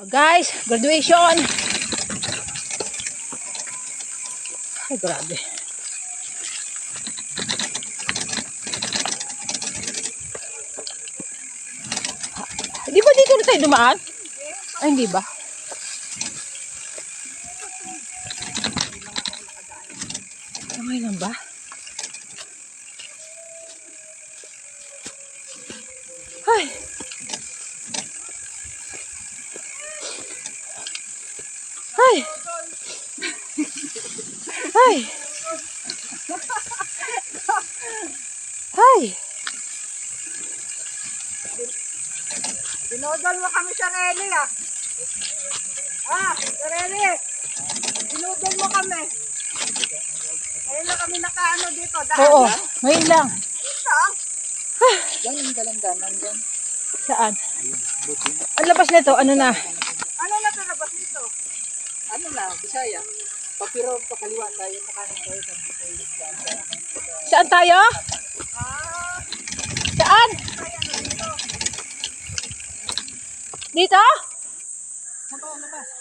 Guys, graduation. Ay, grabe. Di ba dito na tayo dumaan? Ay, hindi ba? Okay lang ba? Ay. Ay. Ay. Ay. Dinodol mo kami sa Rene ah. Sa Rene. Dinodol mo kami. Ngayon na kami nakaano dito. Daan Oo, lang. ngayon lang. Ito. Yan yung dalandanan dyan. Saan? Ang labas nito, ano na? Ano na ito labas dito? Ano na, Bisaya. Papiro pa kaliwa tayo, sa kanan tayo sa Bisaya. Saan tayo? Saan? Ay, ano dito? Dito? Labas.